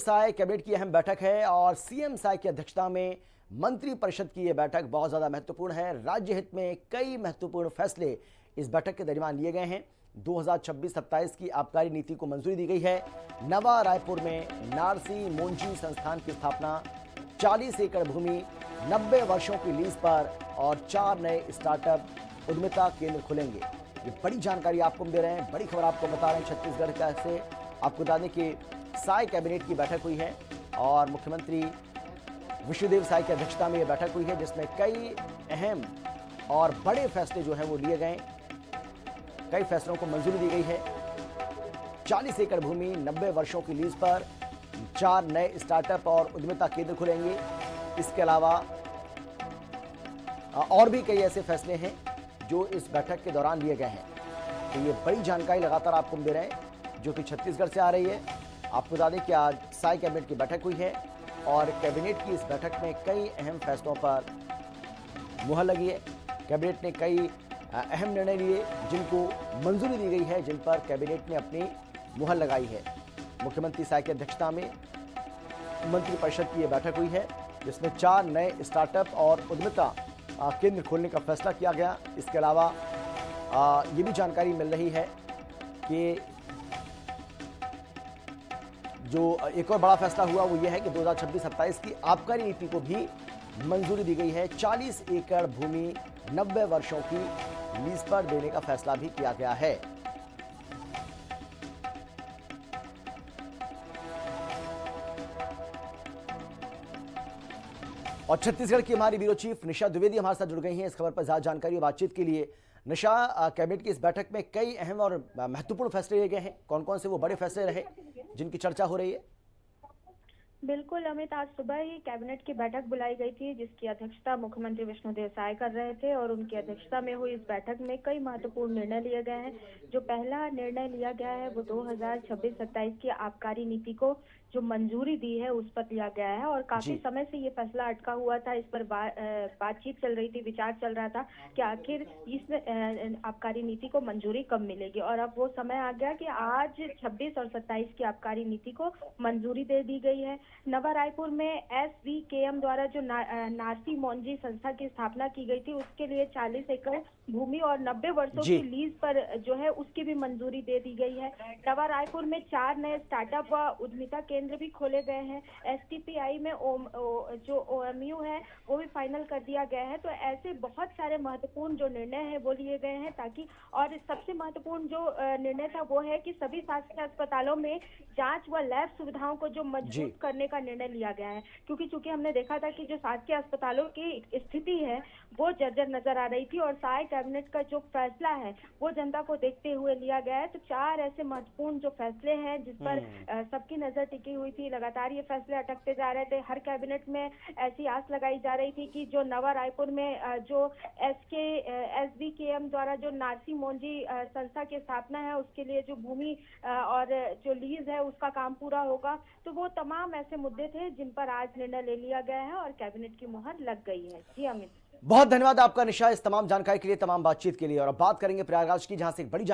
Sai cabinet की अहम बैठक है और सीएम साय की अध्यक्षता में मंत्री परिषद की यह बैठक बहुत ज्यादा महत्वपूर्ण है। राज्य हित में कई महत्वपूर्ण फैसले इस बैठक के दरमियान लिए गए हैं। 2026-27 की आबकारी नीति को मंजूरी दी गई है। नवा रायपुर में नारसी मोंजी संस्थान की स्थापना, 40 एकड़ भूमि 90 वर्षों की लीज पर और 4 नए स्टार्टअप उद्यमिता केंद्र खुलेंगे। ये बड़ी जानकारी आपको दे रहे हैं, बड़ी खबर आपको बता रहे हैं। छत्तीसगढ़ का से आपको बता दें कि साय कैबिनेट की बैठक हुई है और मुख्यमंत्री विष्णुदेव साय की अध्यक्षता में यह बैठक हुई है, जिसमें कई अहम और बड़े फैसले जो हैं वो लिए गए। कई फैसलों को मंजूरी दी गई है। 40 एकड़ भूमि 90 वर्षों की लीज पर 4 नए स्टार्टअप और उद्यमिता केंद्र खुलेंगे। इसके अलावा और भी कई ऐसे फैसले हैं जो इस बैठक के दौरान लिए गए हैं। तो ये बड़ी जानकारी लगातार आपको दे रहे हैं जो कि छत्तीसगढ़ से आ रही है। आपको बता दें कि आज साय कैबिनेट की बैठक हुई है और कैबिनेट की इस बैठक में कई अहम फैसलों पर मुहर लगी है। कैबिनेट ने कई अहम निर्णय लिए जिनको मंजूरी दी गई है, जिन पर कैबिनेट ने अपनी मुहर लगाई है। मुख्यमंत्री साय की अध्यक्षता में मंत्री परिषद की यह बैठक हुई है, जिसमें 4 नए स्टार्टअप और उद्यमिता केंद्र खोलने का फैसला किया गया। इसके अलावा ये भी जानकारी मिल रही है कि जो एक और बड़ा फैसला हुआ वो ये है कि 2026-27 की आबकारी नीति को भी मंजूरी दी गई है। 40 एकड़ भूमि 90 वर्षों की लीज पर देने का फैसला भी किया गया है। और छत्तीसगढ़ की हमारी ब्यूरो चीफ निशा द्विवेदी हमारे साथ जुड़ गई हैं इस खबर पर ज्यादा जानकारी और बातचीत के लिए। निशा, कैबिनेट की इस बैठक में कई अहम और महत्वपूर्ण फैसले लिए गए हैं। कौन कौन से वो बड़े फैसले रहे जिनकी चर्चा हो रही है? बिल्कुल अमित, आज सुबह ही कैबिनेट की बैठक बुलाई गई थी जिसकी अध्यक्षता मुख्यमंत्री विष्णुदेव साय कर रहे थे और उनकी अध्यक्षता में हुई इस बैठक में कई महत्वपूर्ण निर्णय लिए गए हैं। जो पहला निर्णय लिया गया है वो 2026-27 की आबकारी नीति को जो मंजूरी दी है उस पर लिया गया है और काफी समय से ये फैसला अटका हुआ था। इस पर बातचीत चल रही थी, विचार चल रहा था कि आखिर इस आबकारी नीति को मंजूरी कब मिलेगी और अब वो समय आ गया कि आज 26 और 27 की आबकारी नीति को मंजूरी दे दी गई है। नवा रायपुर में SVKM द्वारा जो नारसी मोंजी संस्था की स्थापना की गई थी उसके लिए 40 एकड़ भूमि और 90 वर्षों की लीज पर जो है उसकी भी मंजूरी दे दी गई है। नवा रायपुर में 4 नए स्टार्टअप व उद्यमिता केंद्र भी खोले गए हैं। STPI में जो OMU है वो भी फाइनल कर दिया गया है। तो ऐसे बहुत सारे महत्वपूर्ण जो निर्णय है वो लिए गए हैं ताकि, और सबसे महत्वपूर्ण जो निर्णय था वो है कि सभी शासकीय अस्पतालों में जांच व लैब सुविधाओं को जो मजबूत करने का निर्णय लिया गया है, क्योंकि चूंकि हमने देखा था कि जो शासकीय अस्पतालों की स्थिति है वो जर्जर नजर आ रही थी और साय कैबिनेट का जो फैसला है वो जनता को देखते हुए लिया गया है। तो 4 ऐसे महत्वपूर्ण जो फैसले हैं जिस पर सबकी नजर टिकी हुई थी। लगातार ये फैसले अटकते जा रहे थे। हर कैबिनेट में ऐसी आस लगाई जा रही थी कि जो नवा रायपुर में जो SVKM द्वारा जो नारसी मोंजी संस्था की स्थापना है उसके लिए जो भूमि और जो लीज है उसका काम पूरा होगा। तो वो तमाम ऐसे मुद्दे थे जिन पर आज निर्णय ले लिया गया है और कैबिनेट की मुहर लग गई है। जी अमित, बहुत धन्यवाद आपका निशा इस तमाम जानकारी के लिए, तमाम बातचीत के लिए। और अब बात करेंगे प्रयागराज की, जहां से एक बड़ी